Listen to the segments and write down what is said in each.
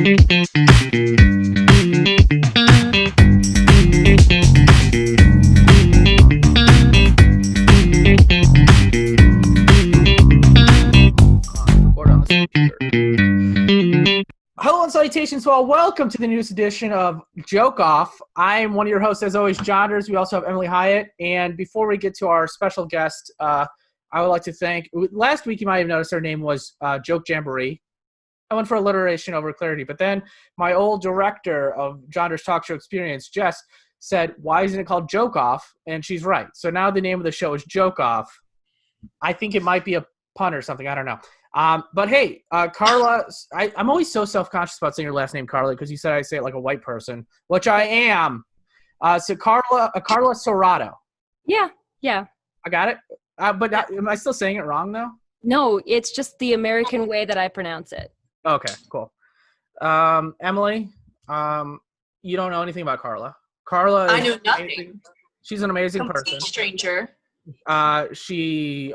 Hello and salutations, well, welcome to the newest edition of Joke Off. I'm one of your hosts, as always, Jonders. We also have Emily Hyatt. And before we get to our special guest, I would like to thank – last week you might have noticed her name was Joke Jamboree. I went for alliteration over clarity. But then my old director of Jonders Talk Show Experience, Jess, said, why isn't it called Joke Off? And she's right. So now the name of the show is Joke Off. I think it might be a pun or something. I don't know. But hey, Karla, I'm always so self-conscious about saying your last name, Karla, because you said I say it like a white person, which I am. So Karla Serrato. Yeah. I got it. But am I still saying it wrong, though? No, it's just the American way that I pronounce it. Okay, cool. Emily, you don't know anything about Karla. Karla, I know nothing. She's an amazing Complete person. Stranger. She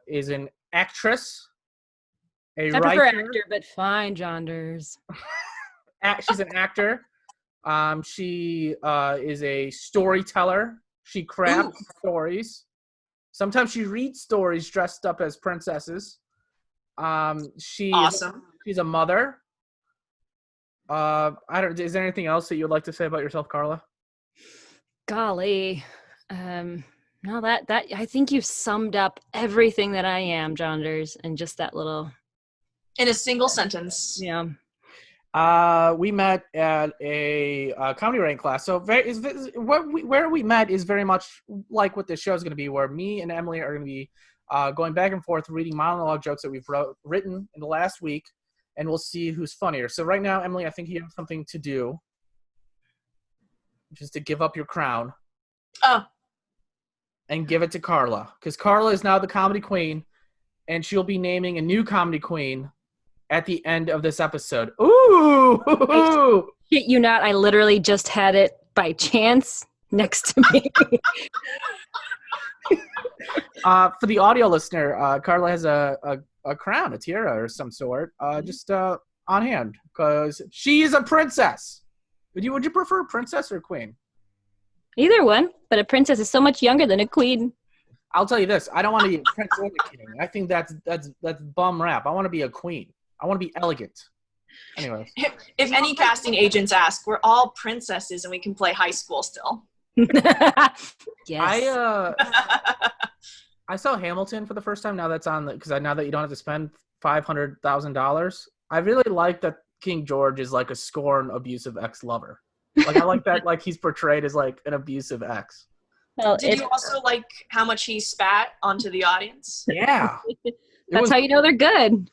is an actress. I prefer actor, but fine, Jonders. She's an actor. She is a storyteller. She crafts stories. Sometimes she reads stories dressed up as princesses. Awesome. She's a mother. Is there anything else that you would like to say about yourself, Karla? Golly. No, that I think you've summed up everything that I am, Jonders, in just that little. In a single sentence. Yeah. We met at a comedy writing class. So where we met is very much like what this show is going to be, where me and Emily are going to be going back and forth reading monologue jokes that we've written in the last week, and we'll see who's funnier. So right now, Emily, I think you have something to do, just to give up your crown. Oh. And give it to Karla, because Karla is now the comedy queen, and she'll be naming a new comedy queen at the end of this episode. Ooh! Shit you not, I literally just had it by chance next to me. For the audio listener, Karla has a crown, a tiara or some sort, just on hand, because she is a princess. Would you prefer princess or queen? Either one, but a princess is so much younger than a queen. I'll tell you this: I don't want to be a prince or a king. I think that's bum rap. I want to be a queen. I want to be elegant. Anyways, if any casting agents ask, we're all princesses and we can play high school still. Yes. I saw Hamilton for the first time. Now that's on because now that you don't have to spend $500,000, I really like that King George is like a scorned, abusive ex-lover. Like I like that, like he's portrayed as like an abusive ex. Well, Did you also like how much he spat onto the audience? Yeah, that's how you know they're good.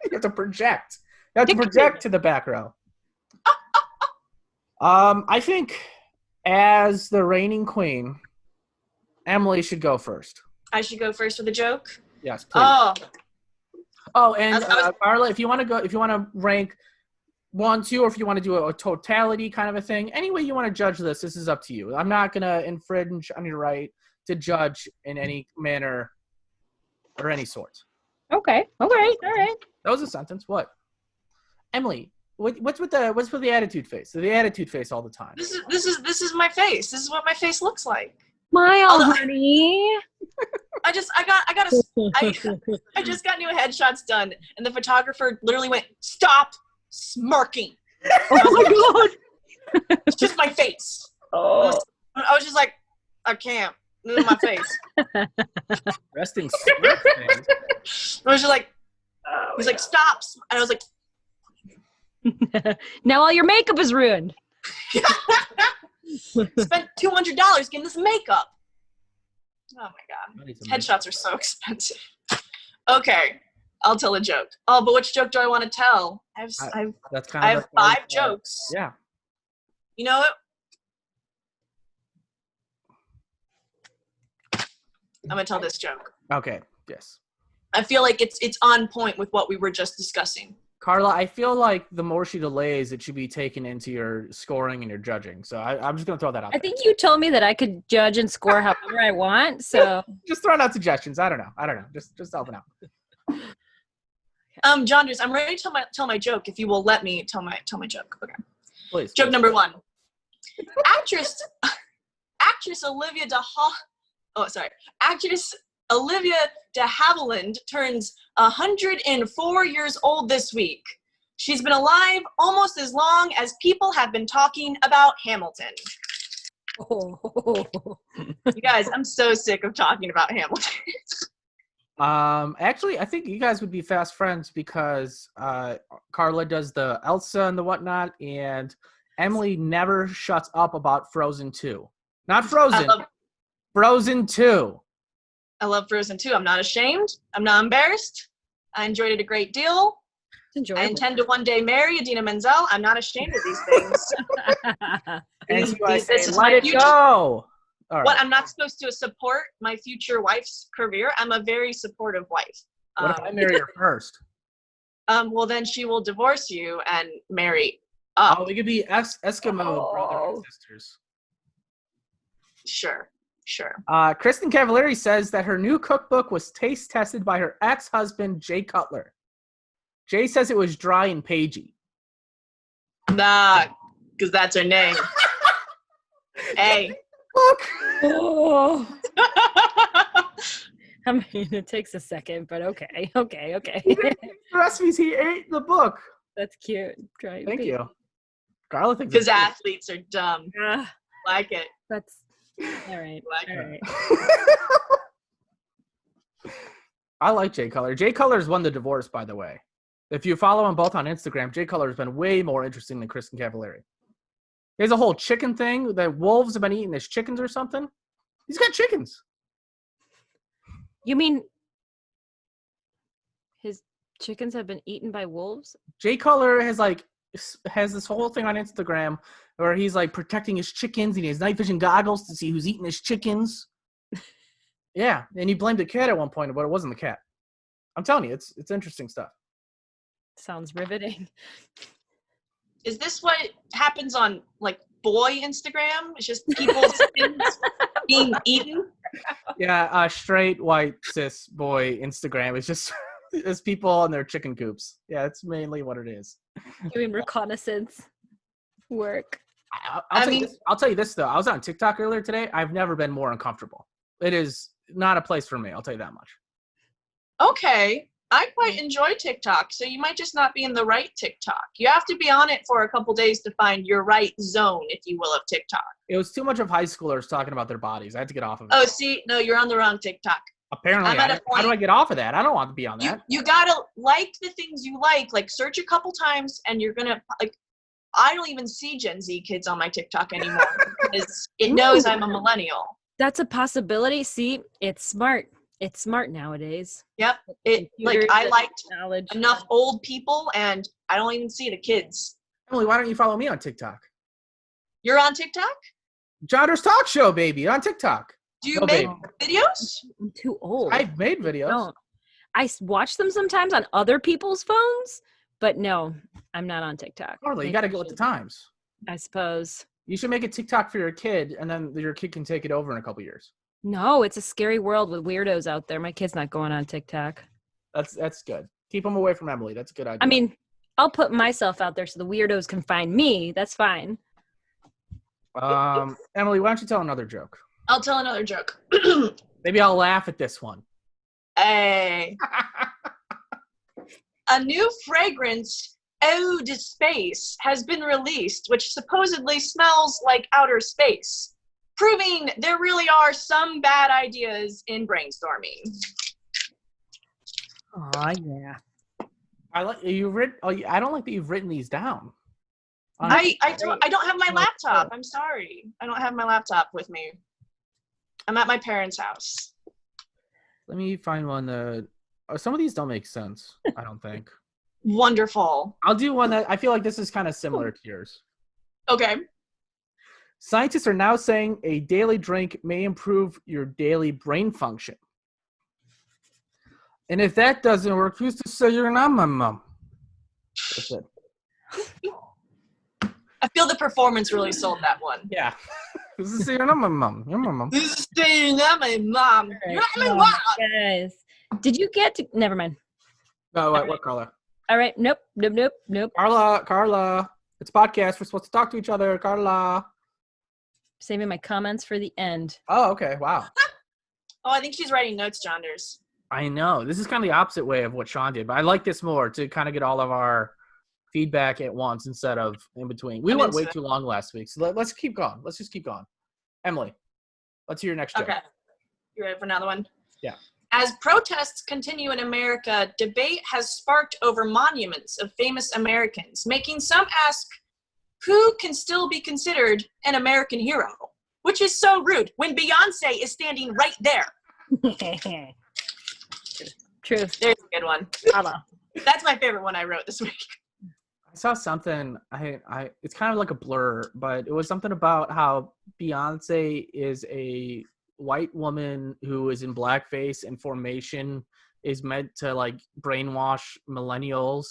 You have to project. You have to project to the back row. I think as the reigning queen, Emily should go first. I should go first with a joke? Yes, please. Oh, and Karla, if you want to rank 1, 2, or if you want to do a totality kind of a thing, any way you want to judge this is up to you. I'm not going to infringe on your right to judge in any manner or any sort. Okay. All right. That was a sentence. What? Emily, what's with the attitude face? The attitude face all the time. This is my face. This is what my face looks like. Smile, honey. I just got new headshots done, and the photographer literally went, "Stop smirking." Oh my god! It's just my face. Oh. I was just like, I can't. This is my face. Resting smirk face. I was just like, he's like, "Stop," and I was like, now all your makeup is ruined. Spent $200 getting this makeup. Oh my god, headshots are so expensive. Okay, I'll tell a joke. Oh, but which joke do I want to tell? I have 5 jokes. Yeah. You know what? I'm gonna tell this joke. Okay. Yes. I feel like it's on point with what we were just discussing. Karla, I feel like the more she delays, it should be taken into your scoring and your judging. So I'm just going to throw that out I think you told me that I could judge and score however I want. So just throwing out suggestions. I don't know. Just helping out. Jonders, I'm ready to tell my joke. If you will let me tell my joke. Okay. Please. Joke number 1. Actress Olivia Actress Olivia de Havilland turns 104 years old this week. She's been alive almost as long as people have been talking about Hamilton. Oh. You guys, I'm so sick of talking about Hamilton. Actually, I think you guys would be fast friends because Karla does the Elsa and the whatnot, and Emily never shuts up about Frozen 2. Not Frozen. Frozen 2. I love Frozen 2. I'm not ashamed. I'm not embarrassed. I enjoyed it a great deal. I intend to one day marry Idina Menzel. I'm not ashamed of these things. And so I say, let it go. All What, right. I'm not supposed to support my future wife's career? I'm a very supportive wife. What if I marry her first? Well, then she will divorce you and marry up. Oh, we could be Eskimo brother and sisters. Sure. Kristen Cavallari says that her new cookbook was taste tested by her ex-husband, Jay Cutler. Jay says it was dry and pagey. Nah, because that's her name. Hey. Look. Oh. I mean, it takes a second, but okay. The recipes he ate in the book. That's cute. Try Thank you. Karla thinks Because athletes are dumb. Like it. That's all right. Like All it. right. I like Jay Cutler. Jay Cutler's won the divorce, by the way. If you follow them both on Instagram, Jay Cutler's been way more interesting than Kristen Cavallari. He has a whole chicken thing that wolves have been eating his chickens or something. He's got chickens. You mean his chickens have been eaten by wolves? Jay Cutler has this whole thing on Instagram where he's like protecting his chickens and he has night vision goggles to see who's eating his chickens. Yeah, and he blamed the cat at one point, but it wasn't the cat. I'm telling you, it's interesting stuff. Sounds riveting. Is this what happens on like boy Instagram? It's just people's skins being eaten? Yeah, straight white cis boy Instagram is just it's people in their chicken coops. Yeah, that's mainly what it is. Doing reconnaissance work. I'll tell you this though. I was on TikTok earlier today. I've never been more uncomfortable. It is not a place for me. I'll tell you that much. Okay. I quite enjoy TikTok, so you might just not be in the right TikTok. You have to be on it for a couple days to find your right zone, if you will, of TikTok. It was too much of high schoolers talking about their bodies. I had to get off of it. Oh, see? No, you're on the wrong TikTok. Apparently, how do I get off of that? I don't want to be on that. You gotta like the things you like search a couple times, and you're gonna, like, I don't even see Gen Z kids on my TikTok anymore because it knows I'm a millennial. That's a possibility. See, it's smart. It's smart nowadays. Yep. I liked enough old people, and I don't even see the kids. Emily, why don't you follow me on TikTok? You're on TikTok? Jonders Talk Show, baby, on TikTok. Do you make videos? I'm too old. I've made videos. I watch them sometimes on other people's phones, but no, I'm not on TikTok. Carla, you got to go with the times. I suppose. You should make a TikTok for your kid, and then your kid can take it over in a couple years. No, it's a scary world with weirdos out there. My kid's not going on TikTok. That's good. Keep them away from Emily. That's a good idea. I mean, I'll put myself out there so the weirdos can find me. That's fine. Emily, why don't you tell another joke? I'll tell another joke. Maybe I'll laugh at this one. Hey. A new fragrance, Eau de Space, has been released, which supposedly smells like outer space, proving there really are some bad ideas in brainstorming. Oh yeah. I don't like that you've written these down. I don't have my laptop. I'm sorry. I don't have my laptop with me. I'm at my parents' house. Let me find one. Some of these don't make sense, I don't think. Wonderful. I'll do one that I feel like this is kind of similar to yours. Okay. Scientists are now saying a daily drink may improve your daily brain function. And if that doesn't work, who's to say you're not my mom? That's it. I feel the performance really sold that one. Yeah. Who's to say you're not my mom? You're my mom. Who's to say you're not my mom? Right. You're not my mom. Guys, did you get to? Never mind. Oh, what, Karla? All right. Nope. Karla. It's a podcast. We're supposed to talk to each other. Karla. Saving my comments for the end. Oh, okay. Wow. Oh, I think she's writing notes, Jonders. I know. This is kind of the opposite way of what Sean did, but I like this more to kind of get all of our feedback at once instead of in between. We went way too long last week, so let's keep going. Let's just keep going. Emily, let's hear your next joke. Okay. You ready for another one? Yeah. As protests continue in America, debate has sparked over monuments of famous Americans, making some ask, who can still be considered an American hero? Which is so rude when Beyonce is standing right there. True. There's a good one. That's my favorite one I wrote this week. I saw something. It's kind of like a blur, but it was something about how Beyonce is a white woman who is in blackface, and Formation is meant to like brainwash millennials.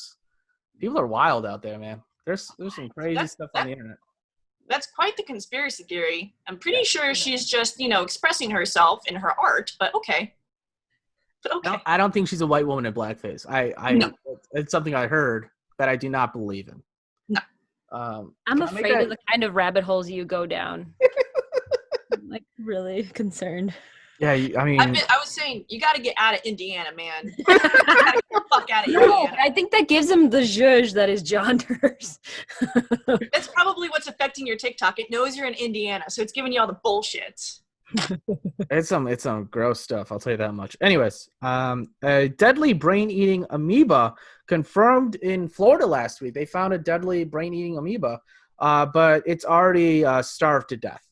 People are wild out there, man. There's some crazy stuff on the internet. That's quite the conspiracy theory. I'm pretty sure she's just, expressing herself in her art, but okay. I don't think she's a white woman in blackface. No. It's something I heard that I do not believe in. No. I'm afraid of the kind of rabbit holes you go down. I'm like really concerned. Yeah, I was saying, you got to get out of Indiana, man. You got to get the fuck out of Indiana. I think that gives him the zhuzh that is Jonders. That's probably what's affecting your TikTok. It knows you're in Indiana, so it's giving you all the bullshit. It's some gross stuff, I'll tell you that much. Anyways, a deadly brain-eating amoeba confirmed in Florida last week. They found a deadly brain-eating amoeba, but it's already starved to death.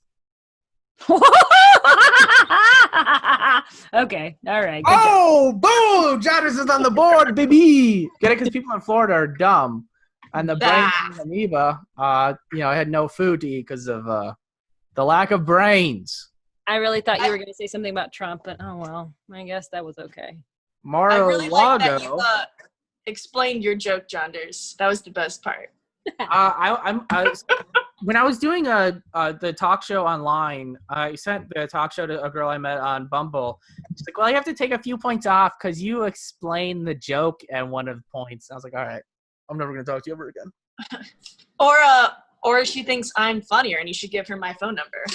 Okay, all right. Boom! Jonders is on the board, baby. Get it? Because people in Florida are dumb, and the brain-eating amoeba, had no food to eat because of the lack of brains. I really thought you were going to say something about Trump, but oh well, I guess that was okay. I really like that you explained your joke, Jonders. That was the best part. When I was doing the talk show online, I sent the talk show to a girl I met on Bumble. She's like, well, you have to take a few points off because you explained the joke at one of the points. I was like, all right, I'm never going to talk to you ever again. Or she thinks I'm funnier and you should give her my phone number.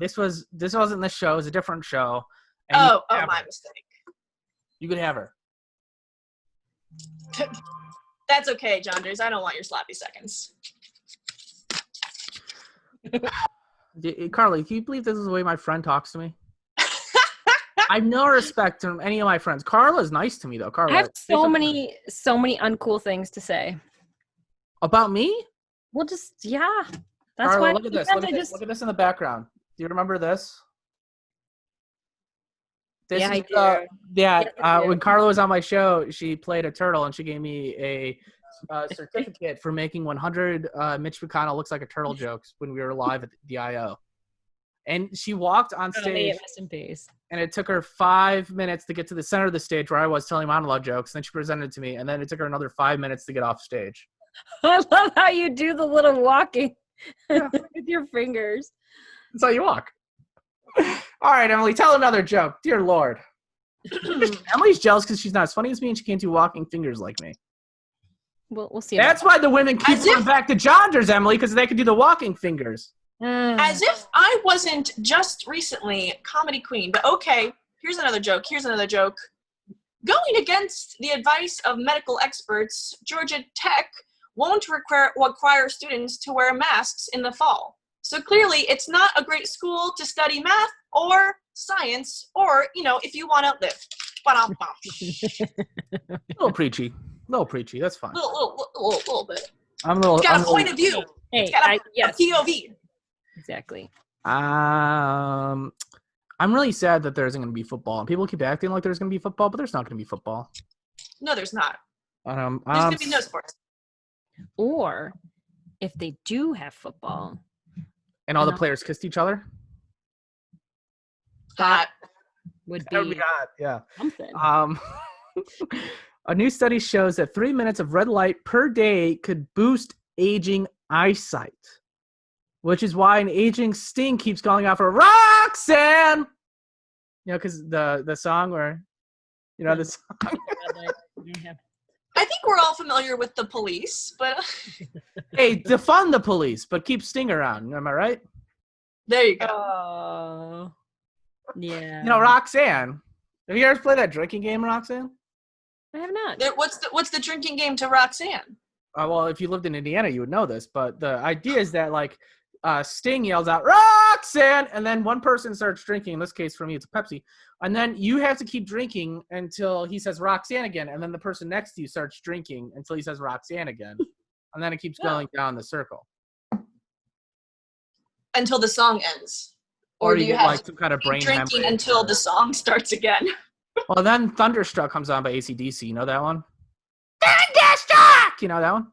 This wasn't this show. It was a different show. My mistake. You could have her. That's okay, Jonders. I don't want your sloppy seconds. Carly, can you believe this is the way my friend talks to me? I have no respect from any of my friends. Carla's nice to me, though. Carla, I have so many uncool things to say. About me? Well, just, yeah. That's Carla, look at this. Look at this in the background. Do you remember this? When Karla was on my show, she played a turtle, and she gave me a certificate for making 100 Mitch McConnell looks like a turtle jokes when we were live at the IO. And she walked on stage, rest in peace. And it took her 5 minutes to get to the center of the stage where I was telling monologue jokes. Then she presented it to me, and then it took her another 5 minutes to get off stage. I love how you do the little walking with your fingers. That's how you walk. All right, Emily, tell another joke. Dear Lord. Emily's jealous because she's not as funny as me and she can't do walking fingers like me. We'll see. That's why the women keep going back to Jonders, Emily, because they can do the walking fingers. As if I wasn't just recently comedy queen. But okay, here's another joke. Going against the advice of medical experts, Georgia Tech won't require students to wear masks in the fall. So clearly, it's not a great school to study math or science or, if you want to live. A little preachy. That's fine. Little bit. It's got a point of view. Hey, it's got a POV. Exactly. I'm really sad that there isn't going to be football. And people keep acting like there's going to be football, but there's not going to be football. No, there's not. There's going to be no sports. Or if they do have football. And all the players kissed each other? Hot. Would be hot, yeah. Something. A new study shows that 3 minutes of red light per day could boost aging eyesight, which is why an aging Sting keeps calling out for Roxanne. Because the song where, the song. I think we're all familiar with the police, but Hey, defund the police, but keep Sting around. Am I right? there you go. Oh, yeah. You know, Roxanne. Have you ever played that drinking game, Roxanne? I have not. What's the drinking game to Roxanne? Well, if you lived in Indiana, you would know this. But the idea is that, like, Sting yells out, Roxanne! And then one person starts drinking. In this case, for me, it's a Pepsi. And then you have to keep drinking until he says Roxanne again. And then the person next to you starts drinking until he says Roxanne again. And then it keeps going down the circle. Until the song ends. Or you have like some kind of brain drinking until the song starts again. Well, then Thunderstruck comes on by AC/DC. You know that one? Thunderstruck! You know that one?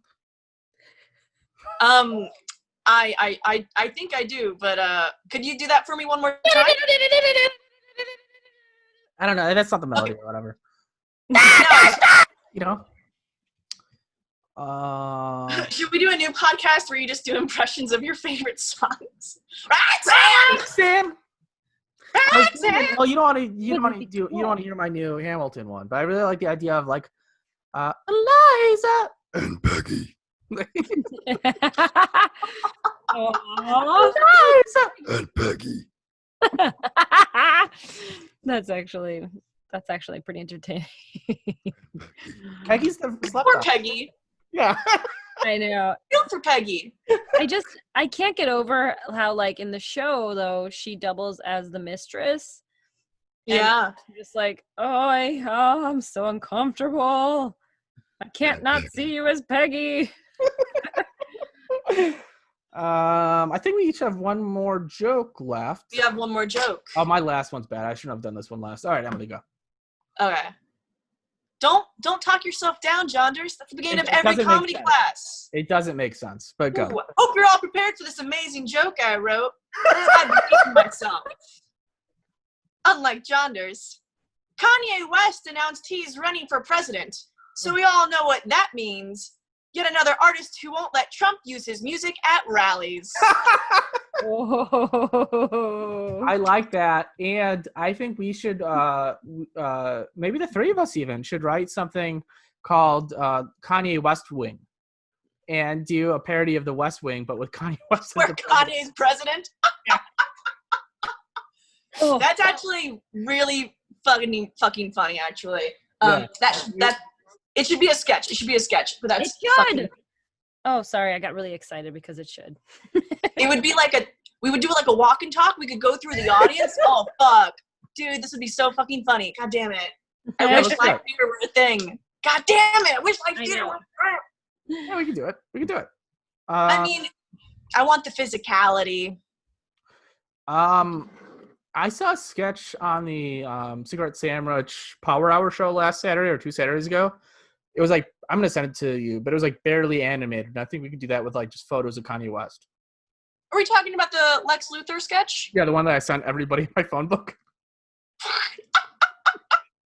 I think I do, but could you do that for me one more time? I don't know. That's not the melody or whatever. You know? Should we do a new podcast where you just do impressions of your favorite songs? Roxanne! Well, you don't want to hear my new Hamilton one, but I really like the idea of like Eliza and Peggy. Eliza and Peggy. That's actually pretty entertaining. Peggy's the Poor Peggy. Yeah. I know. Feel for Peggy. I can't get over how, like, in the show though, she doubles as the mistress. Yeah. Just like, I'm so uncomfortable. I can't not see you as Peggy. I think we each have one more joke left. We have one more joke. Oh, my last one's bad. I shouldn't have done this one last. All right, Emily, go. Okay. Don't talk yourself down, Jonders. That's the beginning of every comedy class. It doesn't make sense, but go. Ooh, hope you're all prepared for this amazing joke I wrote. I believe in myself. Unlike Jonders, Kanye West announced he's running for president, so we all know what that means. Yet another artist who won't let Trump use his music at rallies. I like that, and I think we should maybe the three of us even should write something called Kanye West Wing and do a parody of the West Wing, but with Kanye West. Where Kanye's president? That's actually really fucking funny, actually. That it should be a sketch. It should be a sketch, but that's good. Oh, sorry, I got really excited because it should. It would be we would do like a walk and talk. We could go through the audience. Oh fuck, dude, this would be so fucking funny. God damn it! I wish live theater were a thing. God damn it! I wish live theater were. Yeah, we can do it. I mean, I want the physicality. I saw a sketch on the Cigarette Sandwich Power Hour show last Saturday or 2 Saturdays ago. It was like, I'm going to send it to you, but it was like barely animated. And I think we could do that with like just photos of Kanye West. Are we talking about the Lex Luthor sketch? Yeah, the one that I sent everybody in my phone book.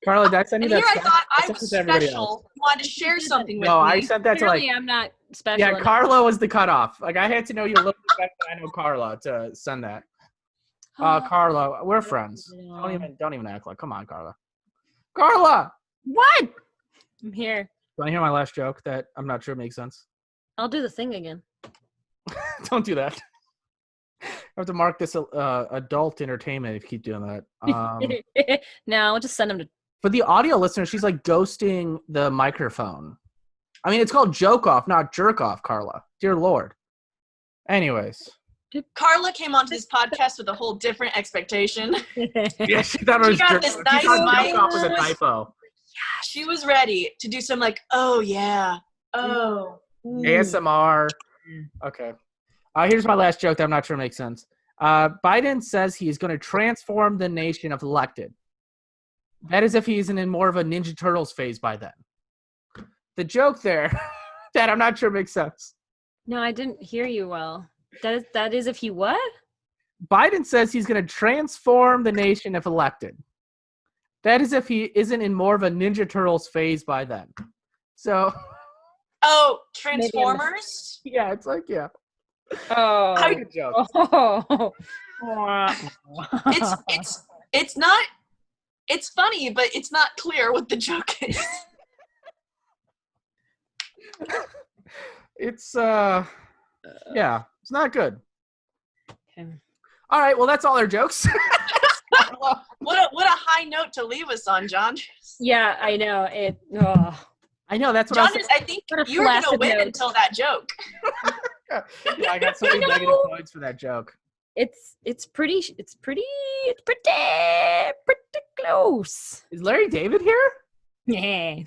Carla, did I send you that? I thought I was special. You wanted to share something with me. No, I sent that Apparently to like. I'm not special. Yeah, enough. Carla was the cutoff. Like I had to know you a little bit better than I know Carla to send that. Carla, we're friends. Don't even act like. Come on, Carla. Carla. What? I'm here. Want to hear my last joke that I'm not sure makes sense? I'll do the thing again. Don't do that. I have to mark this adult entertainment if you keep doing that. No, I'll just send them to. For the audio listener, she's like ghosting the microphone. I mean, it's called joke off, not jerk off, Carla. Dear Lord. Anyways. Carla came onto this podcast with a whole different expectation. Yeah, she thought it was got this nice mic. Was a typo. She was ready to do some like, oh yeah, oh. ASMR. Okay. Here's my last joke that I'm not sure makes sense. Biden says he is going to transform the nation if elected. That is if he isn't in more of a Ninja Turtles phase by then. The joke there that I'm not sure makes sense. No, I didn't hear you well. That is if he what? Biden says he's going to transform the nation if elected. That is if he isn't in more of a Ninja Turtles phase by then. So. Oh, Transformers? Yeah, it's like, yeah. Oh. Good joke. Oh. It's not, it's funny, but it's not clear what the joke is. It's yeah, it's not good. Okay. All right, well that's all our jokes. What a high note to leave us on, John. Yeah, I know it. I know that's what John. I think What a you were gonna flaccid win note. until that joke. Yeah, I got so many negative points for that joke. It's pretty close. Is Larry David here? Yeah.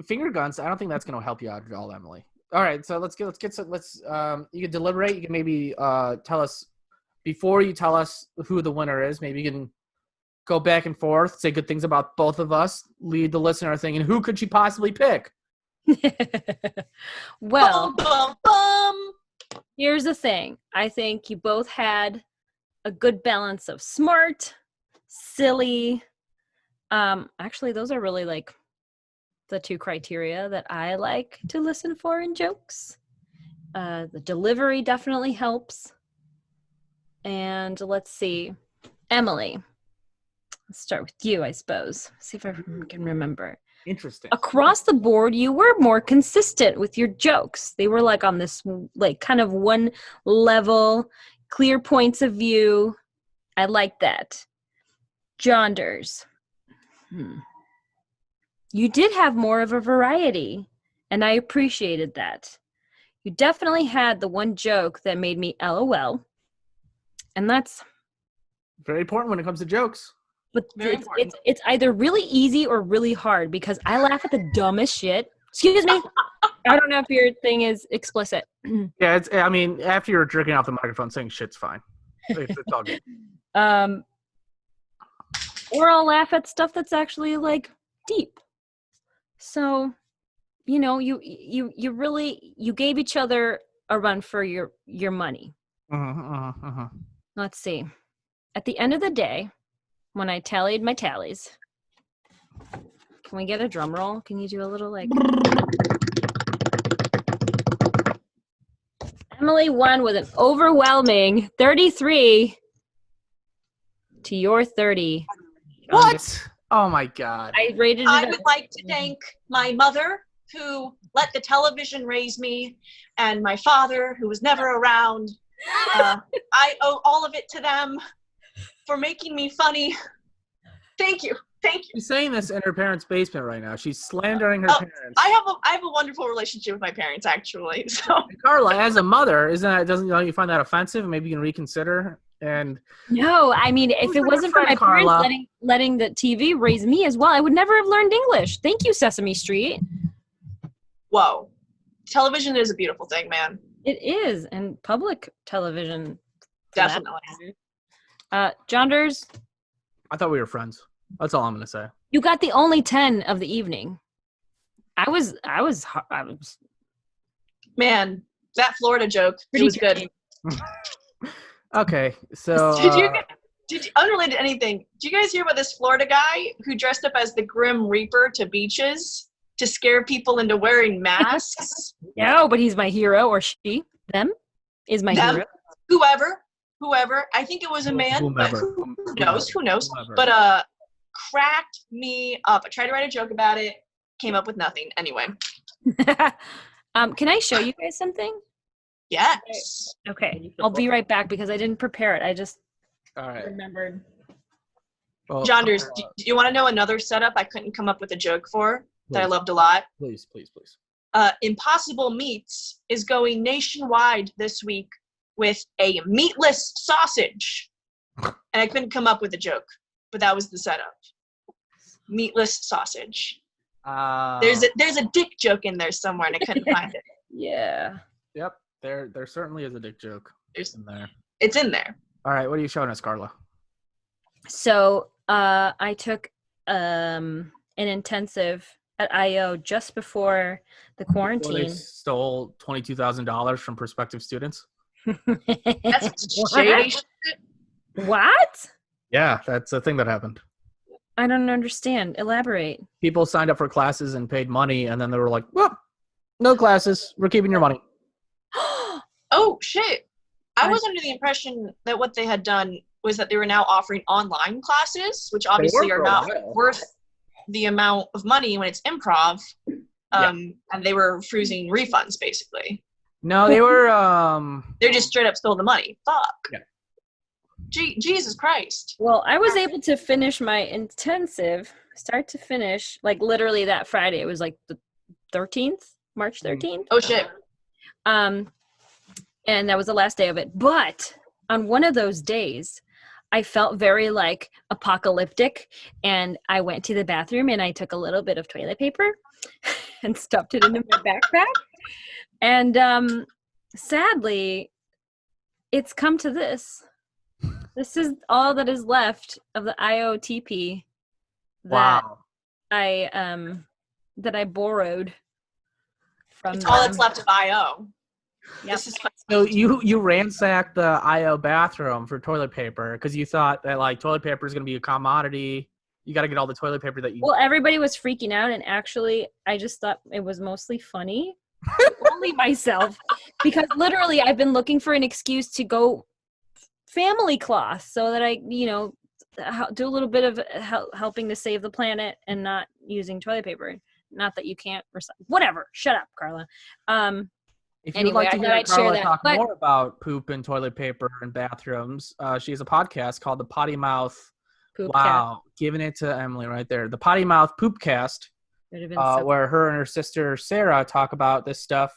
Finger guns. I don't think that's going to help you out at all, Emily. All right, so let's you can deliberate. You can maybe tell us before you tell us who the winner is. Maybe you can go back and forth, say good things about both of us, lead the listener thinking, who could she possibly pick? Well, Bum, bum, bum. here's the thing. I think you both had a good balance of smart, silly. Actually, those are really like the two criteria that I like to listen for in jokes. The delivery definitely helps. And let's see. Emily, let's start with you, I suppose. See if I can remember. Interesting. Across the board, you were more consistent with your jokes. They were like on this like kind of one level, clear points of view. I like that. Jonders. You did have more of a variety, and I appreciated that. You definitely had the one joke that made me LOL, and that's very important when it comes to jokes. But it's either really easy or really hard because I laugh at the dumbest shit. Excuse me. I don't know if your thing is explicit. Yeah, I mean, after you're jerking off the microphone, saying shit's fine. It's all good. Or I'll laugh at stuff that's actually like deep. So, you know, you gave each other a run for your money. Let's see. At the end of the day, when I tallied my tallies, can we get a drum roll? Can you do a little like? Emily won with an overwhelming 33 to your 30. What? Oh my God. I rated it. I would like to thank my mother, who let the television raise me, and my father, who was never around. I owe all of it to them for making me funny. Thank you. She's saying this in her parents' basement right now. She's slandering her parents. I have a wonderful relationship with my parents, actually. So, and Karla, as a mother, don't you find that offensive? Maybe you can reconsider. And no, I mean, if it wasn't for my parents letting the TV raise me as well, I would never have learned English. Thank you, Sesame Street. Whoa, television is a beautiful thing, man. It is, and public television. Definitely. Jonders. I thought we were friends. That's all I'm gonna say. You got the only 10 of the evening. I was. Man, that Florida joke, it was good. Okay, so did you unrelated to anything? Do you guys hear about this Florida guy who dressed up as the Grim Reaper to beaches to scare people into wearing masks? No, but he's my hero, or she, them, is my hero. Whoever. I think it was a man. Whomever. Who knows? Whomever. But cracked me up. I tried to write a joke about it, came up with nothing. Anyway. Can I show you guys something? Yes. Okay. I'll be right back because I didn't prepare it. I just remembered. Well, Jonders, do you want to know another setup I couldn't come up with a joke for that I loved a lot? Please. Impossible Meats is going nationwide this week with a meatless sausage. And I couldn't come up with a joke, but that was the setup. Meatless sausage. There's a dick joke in there somewhere, and I couldn't find it. Yeah. Yep. There certainly is a dick joke. It's in there. It's in there. All right. What are you showing us, Karla? So I took an intensive at IO just before the quarantine. They stole $22,000 from prospective students. That's shady shit. What? Yeah, that's a thing that happened. I don't understand. Elaborate. People signed up for classes and paid money, and then they were like, well, no classes. We're keeping your money. Oh, shit. I was under the impression that what they had done was that they were now offering online classes, which obviously are not worth the amount of money when it's improv. And they were freezing refunds, basically. No, they were. They just straight up stole the money. Fuck. Yeah. Jesus Christ. Well, I was able to finish my intensive, start to finish, like literally that Friday. It was like the 13th, March 13th. Oh shit. And that was the last day of it. But on one of those days, I felt very like apocalyptic, and I went to the bathroom and I took a little bit of toilet paper and stuffed it into my backpack. And sadly, it's come to this. This is all that is left of the IOTP that I borrowed from. It's all that's left of IO. Yep. This is fun. So you ransacked the IO bathroom for toilet paper because you thought that like toilet paper is going to be a commodity. You got to get all the toilet paper that you. Well, everybody was freaking out, and actually, I just thought it was mostly funny. Only myself, because literally, I've been looking for an excuse to go family cloth so that I, do a little bit of helping to save the planet and not using toilet paper. Not that you can't, whatever. Shut up, Karla. If you Anyway, would like to I hear thought I'd Karla share that, talk but- more about poop and toilet paper and bathrooms, she has a podcast called the Potty Mouth. Poop Wow, giving it to Emily right there. The Potty Mouth Poopcast, where her and her sister Sarah talk about this stuff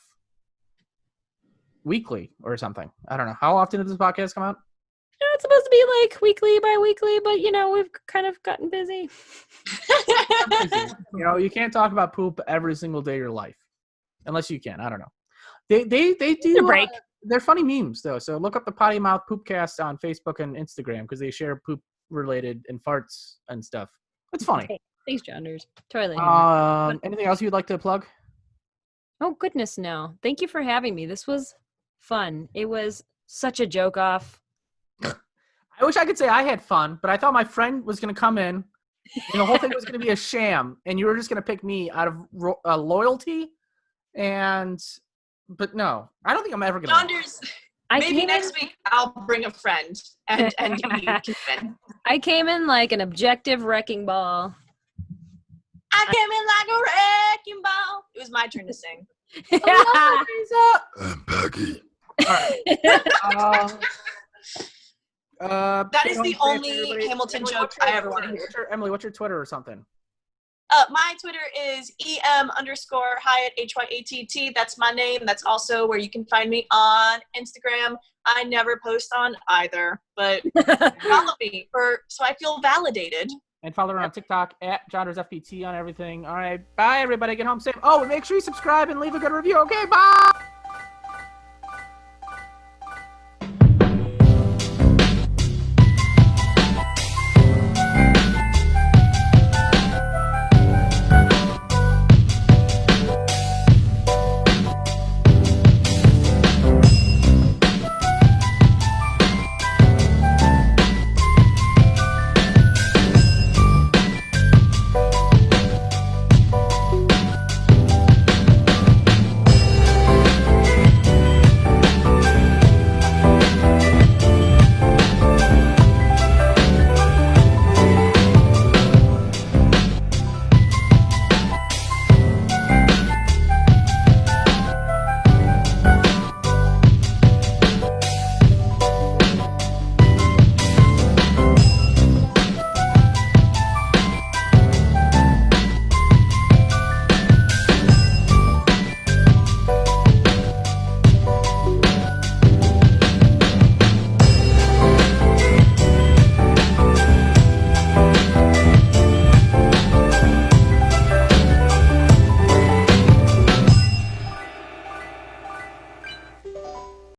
weekly or something. I don't know. How often does this podcast come out? It's supposed to be like weekly, bi-weekly, but we've kind of gotten busy. You can't talk about poop every single day of your life, unless you can. I don't know. They do a break. They're funny memes though. So look up the Potty Mouth Poopcast on Facebook and Instagram because they share poop related and farts and stuff. It's funny. Hey, thanks, Jonders. Toilet humor. Anything else you'd like to plug? Oh goodness, no. Thank you for having me. This was fun. It was such a joke off. I wish I could say I had fun, but I thought my friend was going to come in and the whole thing was going to be a sham and you were just going to pick me out of loyalty. But no, I don't think I'm ever going to. Jonders, maybe next week I'll bring a friend and you can win. I came in like an objective wrecking ball. I came in like a wrecking ball. It was my turn to sing. I'm Becky. All right. That is the only Hamilton joke I ever want to hear. Emily, what's your Twitter or something? My Twitter is EM_Hyatt HYATT. That's my name. That's also where you can find me on Instagram. I never post on either, but follow me so I feel validated. And follow her on TikTok at JondersFPT on everything. All right, bye everybody. Get home safe. Oh, make sure you subscribe and leave a good review. Okay, bye.